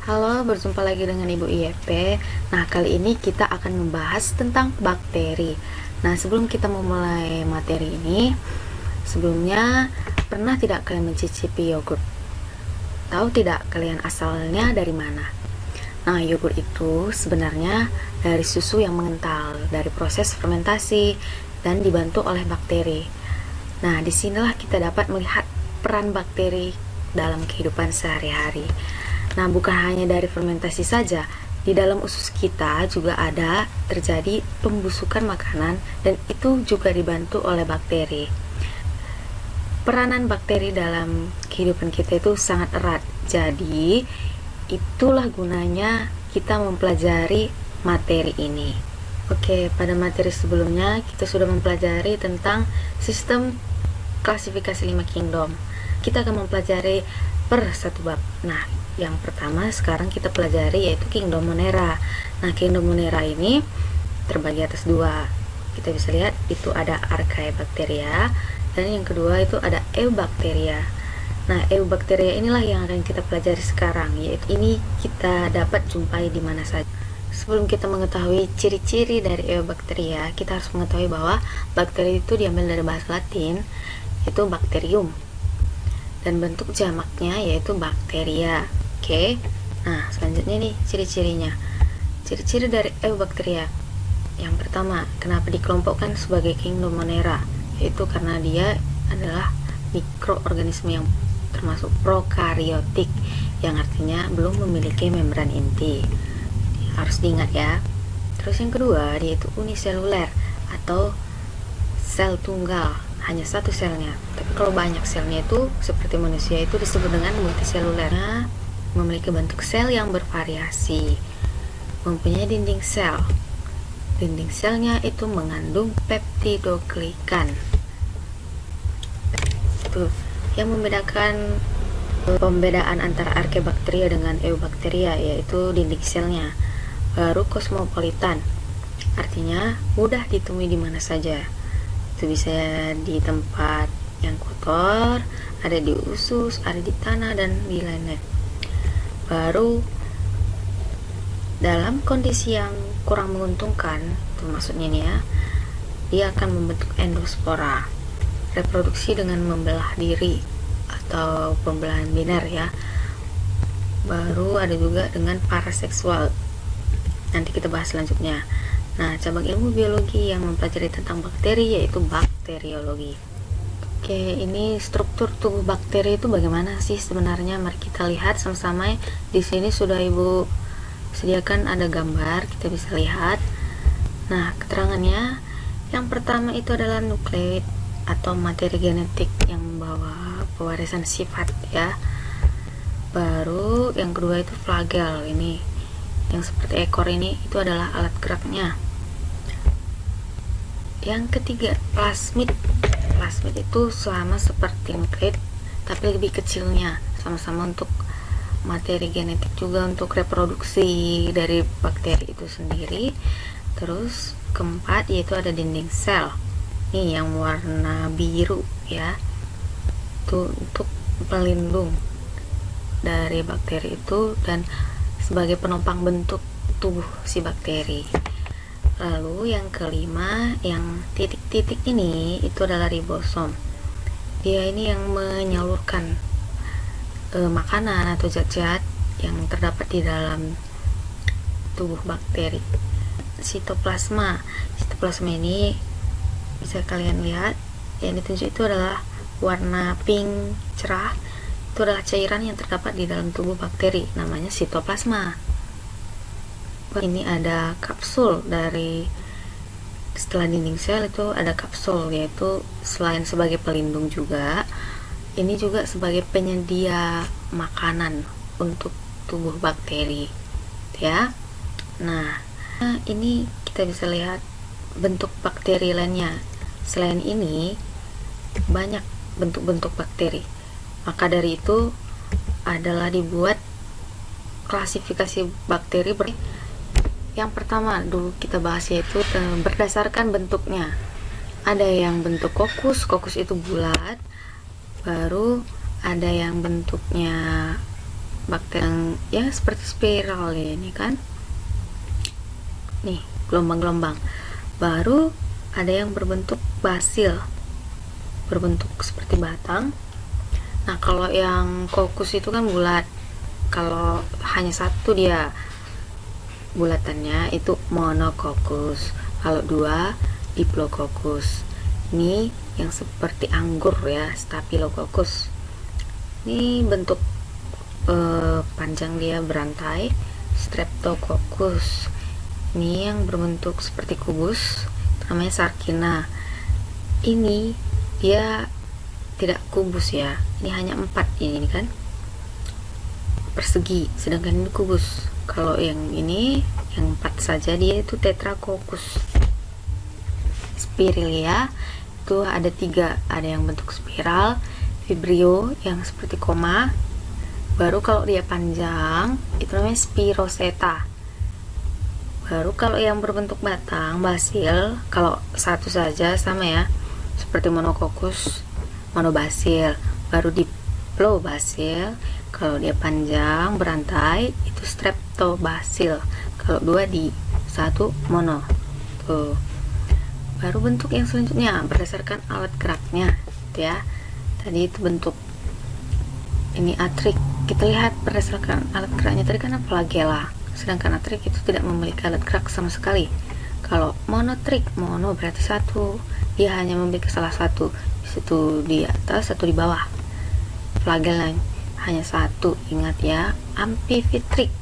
Halo, berjumpa lagi dengan Ibu IEP. Nah, kali ini kita akan membahas tentang bakteri. Nah, sebelum kita memulai materi ini, sebelumnya pernah tidak kalian mencicipi yogurt? Tahu tidak kalian asalnya dari mana? Nah, yogurt itu sebenarnya dari susu yang mengental, dari proses fermentasi, dan dibantu oleh bakteri. Nah, disinilah kita dapat melihat peran bakteri dalam kehidupan sehari-hari. Nah, bukan hanya dari fermentasi saja, di dalam usus kita juga ada terjadi pembusukan makanan dan itu juga dibantu oleh bakteri. Peranan bakteri dalam kehidupan kita itu sangat erat. Jadi, itulah gunanya kita mempelajari materi ini. Oke, pada materi sebelumnya kita sudah mempelajari tentang sistem klasifikasi 5 kingdom. Kita akan mempelajari per satu bab. Nah, yang pertama sekarang kita pelajari yaitu kingdom Monera. Nah, kingdom Monera ini terbagi atas dua. Kita bisa lihat itu ada Archaebacteria dan yang kedua itu ada Eubacteria. Nah, Eubacteria inilah yang akan kita pelajari sekarang, yaitu ini kita dapat jumpai di mana saja. Sebelum kita mengetahui ciri-ciri dari Eubacteria, kita harus mengetahui bahwa bakteri itu diambil dari bahasa Latin yaitu bacterium dan bentuk jamaknya yaitu bakteria. Oke. Nah, selanjutnya nih ciri-cirinya. Ciri-ciri dari Eubacteria. Yang pertama, kenapa dikelompokkan sebagai kingdom Monera? Yaitu karena dia adalah mikroorganisme yang termasuk prokariotik, yang artinya belum memiliki membran inti. Harus diingat ya. Terus yang kedua, dia itu uniseluler atau sel tunggal, hanya satu selnya. Tapi kalau banyak selnya itu seperti manusia itu disebut dengan multiseluler. Memiliki bentuk sel yang bervariasi, mempunyai dinding sel. Dinding selnya itu mengandung peptidoglikan. Itu yang membedakan pembedaan antara Archaebacteria dengan Eubacteria, yaitu dinding selnya. Baru kosmopolitan, artinya mudah ditemui di mana saja. Itu bisa di tempat yang kotor, ada di usus, ada di tanah, dan di lainnya. Baru dalam kondisi yang kurang menguntungkan, itu maksudnya nih ya, dia akan membentuk endospora, reproduksi dengan membelah diri atau pembelahan biner ya. Baru ada juga dengan paraseksual, nanti kita bahas selanjutnya. Nah, cabang ilmu biologi yang mempelajari tentang bakteri yaitu bakteriologi. Oke, ini struktur tubuh bakteri itu bagaimana sih sebenarnya? Mari kita lihat sama-sama. Di sini sudah Ibu sediakan ada gambar, kita bisa lihat. Nah, keterangannya yang pertama itu adalah nukleoid atau materi genetik yang membawa pewarisan sifat ya. Baru yang kedua itu flagel, ini yang seperti ekor ini, itu adalah alat geraknya. Yang ketiga, plasmid. Plasmid itu sama seperti nukleid tapi lebih kecilnya, sama-sama untuk materi genetik juga untuk reproduksi dari bakteri itu sendiri. Terus keempat yaitu ada dinding sel, nih yang warna biru ya, itu untuk pelindung dari bakteri itu dan sebagai penopang bentuk tubuh si bakteri. Lalu yang kelima, yang titik-titik ini itu adalah ribosom. Dia ini yang menyalurkan makanan atau zat-zat yang terdapat di dalam tubuh bakteri. Sitoplasma. Sitoplasma ini bisa kalian lihat, yang ditunjuk itu adalah warna pink cerah. Itu adalah cairan yang terdapat di dalam tubuh bakteri, namanya sitoplasma. Ini ada kapsul dari setelah dinding sel itu ada kapsul, yaitu selain sebagai pelindung juga, ini juga sebagai penyedia makanan untuk tubuh bakteri ya. Nah, ini kita bisa lihat bentuk bakteri lainnya. Selain ini banyak bentuk-bentuk bakteri, maka dari itu adalah dibuat klasifikasi bakteri yang pertama dulu kita bahas yaitu berdasarkan bentuknya. Ada yang bentuk kokus, kokus itu bulat, Baru ada yang bentuknya bakteri yang seperti spiral ya, ini kan nih gelombang-gelombang. Baru ada yang berbentuk basil, berbentuk seperti batang. Nah, kalau yang kokus itu kan bulat. Kalau hanya satu dia bulatannya itu monokokus. Kalau dua diplococcus. Ini yang seperti anggur ya, staphylococcus. Ini bentuk panjang dia berantai, streptococcus. Ini yang berbentuk seperti kubus, namanya sarkina. Ini dia tidak kubus ya, ini hanya 4 ini kan persegi, sedangkan ini kubus. Kalau yang ini yang 4 saja dia itu tetracoccus. Spiralia itu ada 3, ada yang bentuk spiral, vibrio yang seperti koma. Baru kalau dia panjang itu namanya spiroseta. Baru kalau yang berbentuk batang, basil, kalau satu saja sama ya, seperti monococcus, monobasil. Baru diplobasil, kalau dia panjang berantai itu streptobasil. Kalau dua di satu mono. Tuh. Baru bentuk yang selanjutnya berdasarkan alat geraknya, gitu ya. Tadi itu bentuk ini atrik. Kita lihat berdasarkan alat geraknya tadi kan flagella, sedangkan atrik itu tidak memiliki alat gerak sama sekali. Kalau monotrik, mono berarti satu, dia hanya memiliki salah satu, satu di atas, satu di bawah. Flagella hanya satu, ingat ya. Amphitrich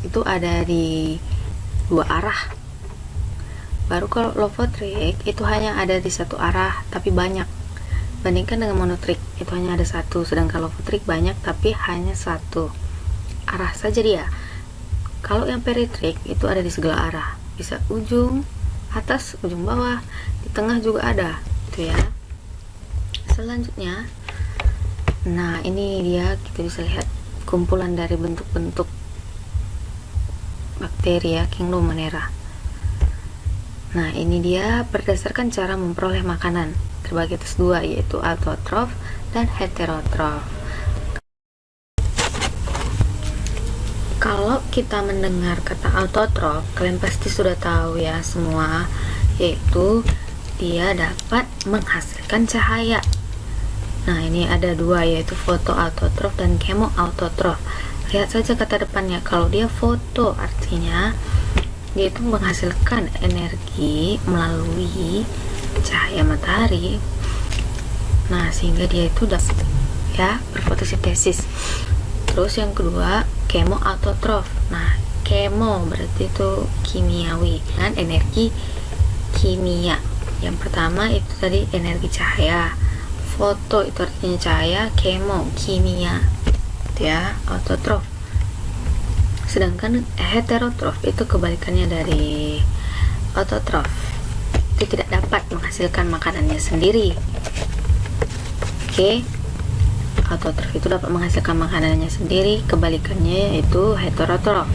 itu ada di 2 arah. Baru kalau lophotrik itu hanya ada di 1 arah tapi banyak. Bandingkan dengan monotrik, itu hanya ada 1, sedangkan lophotrik banyak tapi hanya 1 arah saja dia. Kalau yang peritrik itu ada di segala arah, bisa ujung atas, ujung bawah, di tengah juga ada, gitu ya. Selanjutnya, nah ini dia, kita bisa lihat kumpulan dari bentuk-bentuk bakteri ya, Kingdommonera. Nah, ini dia berdasarkan cara memperoleh makanan, terbagi atas 2, yaitu autotrof dan heterotrof. Kalau kita mendengar kata autotrof, kalian pasti sudah tahu ya semua, yaitu dia dapat menghasilkan cahaya. Nah, ini ada 2, yaitu fotoautotrof dan kemoautotrof. Lihat saja kata depannya, kalau dia foto artinya dia itu menghasilkan energi melalui cahaya matahari. Nah, sehingga dia itu dapat ya berfotosintesis. Terus yang kedua, kemoautotrof. Nah, kemo berarti itu kimiawi dengan energi kimia. Yang pertama itu tadi energi cahaya, foto itu artinya cahaya, kemo kimia, itu ya, autotrof. Sedangkan heterotrof itu kebalikannya dari autotrof, itu tidak dapat menghasilkan makanannya sendiri. Oke, autotrof itu dapat menghasilkan makanannya sendiri, kebalikannya yaitu heterotrof.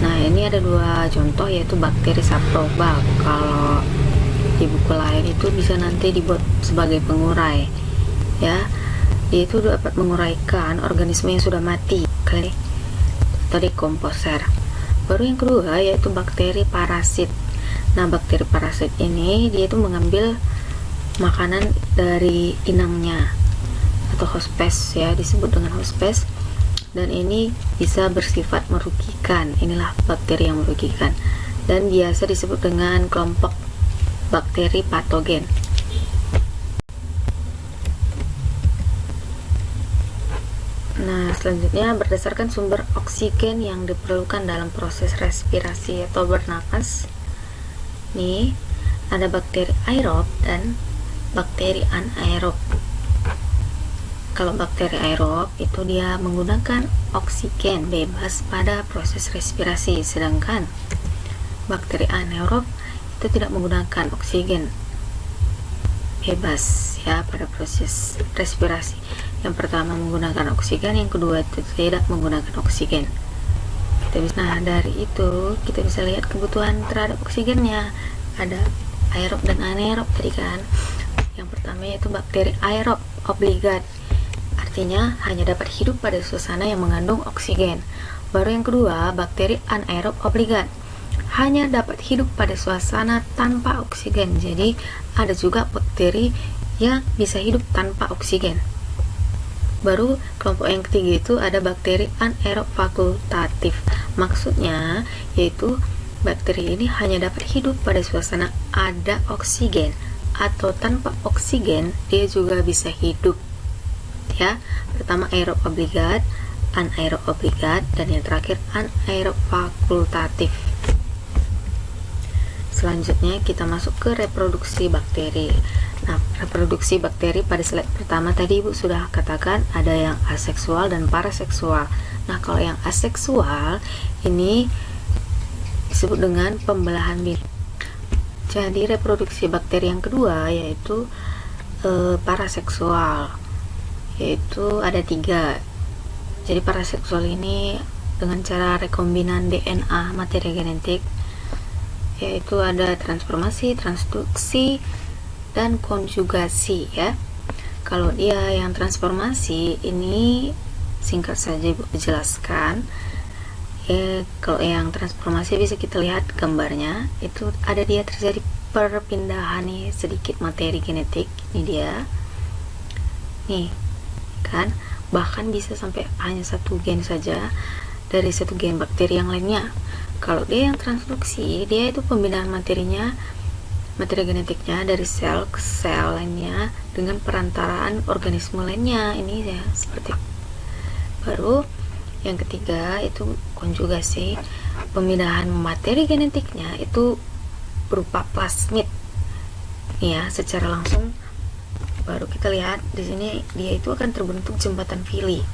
Nah, ini ada 2 contoh, yaitu bakteri saproba. Kalau di buku lain itu bisa nanti dibuat sebagai pengurai ya, dia itu dapat menguraikan organisme yang sudah mati atau dekomposer. Baru yang kedua yaitu bakteri parasit. Nah, bakteri parasit ini dia itu mengambil makanan dari inangnya atau hospes ya, disebut dengan hospes, dan ini bisa bersifat merugikan. Inilah bakteri yang merugikan dan biasa disebut dengan kelompok bakteri patogen. Nah, selanjutnya berdasarkan sumber oksigen yang diperlukan dalam proses respirasi atau bernapas. Nih, ada bakteri aerob dan bakteri anaerob. Kalau bakteri aerob itu dia menggunakan oksigen bebas pada proses respirasi, sedangkan bakteri anaerob itu tidak menggunakan oksigen bebas ya pada proses respirasi. Yang pertama menggunakan oksigen, yang kedua itu tidak menggunakan oksigen. Nah, dari itu kita bisa lihat kebutuhan terhadap oksigennya. Ada aerob dan anaerob tadi kan. Yang pertama yaitu bakteri aerob obligat. Artinya hanya dapat hidup pada suasana yang mengandung oksigen. Baru yang kedua, bakteri anaerob obligat. Hanya dapat hidup pada suasana tanpa oksigen. Jadi ada juga bakteri yang bisa hidup tanpa oksigen. Baru kelompok yang ketiga itu ada bakteri anaerob fakultatif. Maksudnya yaitu bakteri ini hanya dapat hidup pada suasana ada oksigen atau tanpa oksigen dia juga bisa hidup. Ya, pertama aerob obligat, anaerob obligat, dan yang terakhir anaerob fakultatif. Selanjutnya kita masuk ke reproduksi bakteri. Nah, reproduksi bakteri pada slide pertama tadi Ibu sudah katakan ada yang aseksual dan paraseksual. Nah, kalau yang aseksual ini disebut dengan pembelahan bina. Jadi reproduksi bakteri yang kedua yaitu paraseksual, yaitu ada 3. Jadi paraseksual ini dengan cara rekombinan DNA materi genetik, yaitu ada transformasi, transduksi, dan konjugasi ya. Kalau dia yang transformasi ini singkat saja Ibu jelaskan. Kalau yang transformasi bisa kita lihat gambarnya, itu ada dia terjadi perpindahan nih sedikit materi genetik. Ini dia. Nih, kan? Bahkan bisa sampai hanya satu gen saja dari satu gen bakteri yang lainnya. Kalau dia yang transduksi, dia itu pemindahan materinya, materi genetiknya dari sel ke sel lainnya dengan perantaraan organisme lainnya. Ini ya seperti itu. Baru yang ketiga itu konjugasi, pemindahan materi genetiknya itu berupa plasmid ya secara langsung. Baru kita lihat di sini dia itu akan terbentuk jembatan Fili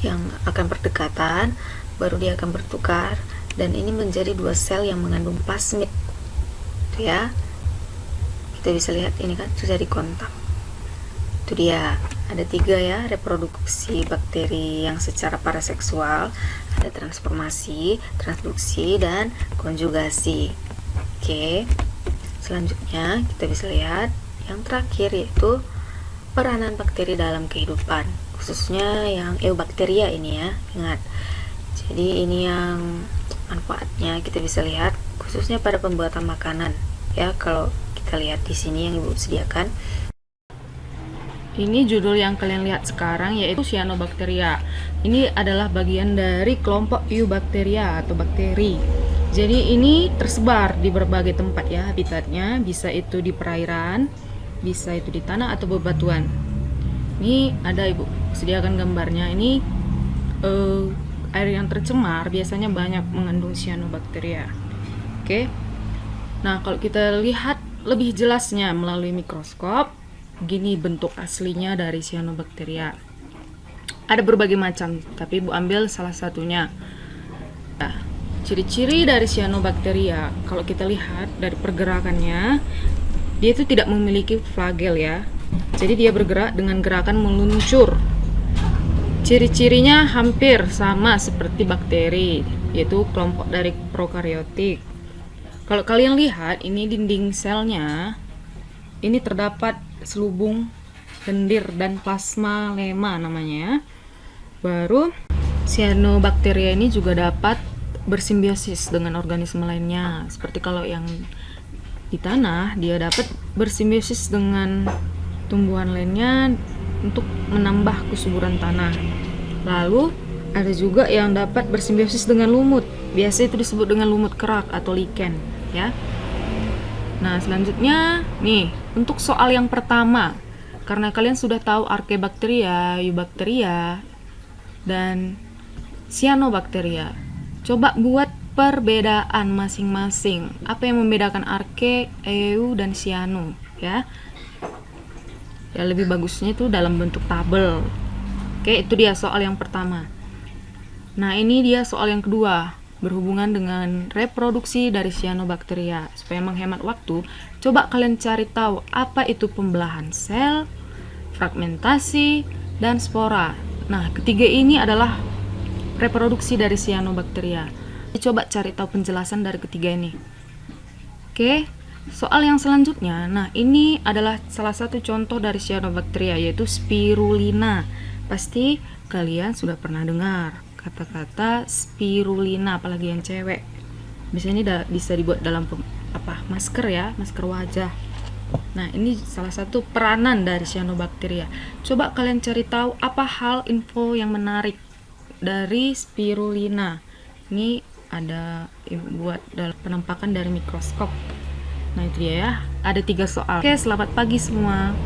yang akan berdekatan, baru dia akan bertukar dan ini menjadi 2 sel yang mengandung plasmid. Itu ya, kita bisa lihat ini kan terjadi kontak. Itu dia, ada 3 ya reproduksi bakteri yang secara paraseksual, ada transformasi, transduksi, dan konjugasi. Oke, selanjutnya kita bisa lihat yang terakhir yaitu peranan bakteri dalam kehidupan, khususnya yang eubakteria ini ya, ingat. Jadi ini yang manfaatnya kita bisa lihat khususnya pada pembuatan makanan ya. Kalau kita lihat di sini yang Ibu sediakan, ini judul yang kalian lihat sekarang yaitu Cyanobacteria. Ini adalah bagian dari kelompok Eubacteria atau bakteri. Jadi ini tersebar di berbagai tempat ya habitatnya, bisa itu di perairan, bisa itu di tanah atau bebatuan. Ini ada Ibu sediakan gambarnya. Ini air yang tercemar biasanya banyak mengandung Cyanobacteria. Oke. Nah, kalau kita lihat lebih jelasnya melalui mikroskop, gini bentuk aslinya dari Cyanobacteria. Ada berbagai macam, tapi Ibu ambil salah satunya. Nah, ciri-ciri dari Cyanobacteria, kalau kita lihat dari pergerakannya, dia itu tidak memiliki flagel ya. Jadi dia bergerak dengan gerakan meluncur. Ciri-cirinya hampir sama seperti bakteri, yaitu kelompok dari prokariotik. Kalau kalian lihat, ini dinding selnya, ini terdapat selubung, lendir, dan plasma lema namanya. Baru Cyanobacteria ini juga dapat bersimbiosis dengan organisme lainnya. Seperti kalau yang di tanah, dia dapat bersimbiosis dengan tumbuhan lainnya untuk menambah kesuburan tanah. Lalu ada juga yang dapat bersimbiosis dengan lumut. Biasa itu disebut dengan lumut kerak atau lichen ya. Nah, selanjutnya nih, untuk soal yang pertama, karena kalian sudah tahu Archaebacteria, Eubacteria, dan Cyanobacteria, coba buat perbedaan masing-masing. Apa yang membedakan Archae, Eu, dan Cyano ya? Ya lebih bagusnya itu dalam bentuk tabel. Oke, itu dia soal yang pertama. Nah, ini dia soal yang kedua, berhubungan dengan reproduksi dari Cyanobacteria. Supaya menghemat waktu, coba kalian cari tahu apa itu pembelahan sel, fragmentasi, dan spora. Nah, ketiga ini adalah reproduksi dari Cyanobacteria. Coba cari tahu penjelasan dari ketiga ini. Oke, Soal yang selanjutnya, nah ini adalah salah satu contoh dari cyanobacteria, yaitu spirulina. Pasti kalian sudah pernah dengar kata-kata spirulina, apalagi yang cewek. Biasanya ini bisa dibuat dalam masker ya, masker wajah. Nah, ini salah satu peranan dari cyanobacteria. Coba kalian cari tahu apa hal info yang menarik dari spirulina. Ini ada buat dalam penampakan dari mikroskop. Nah, itu dia ya. Ada 3 soal. Oke, selamat pagi semua.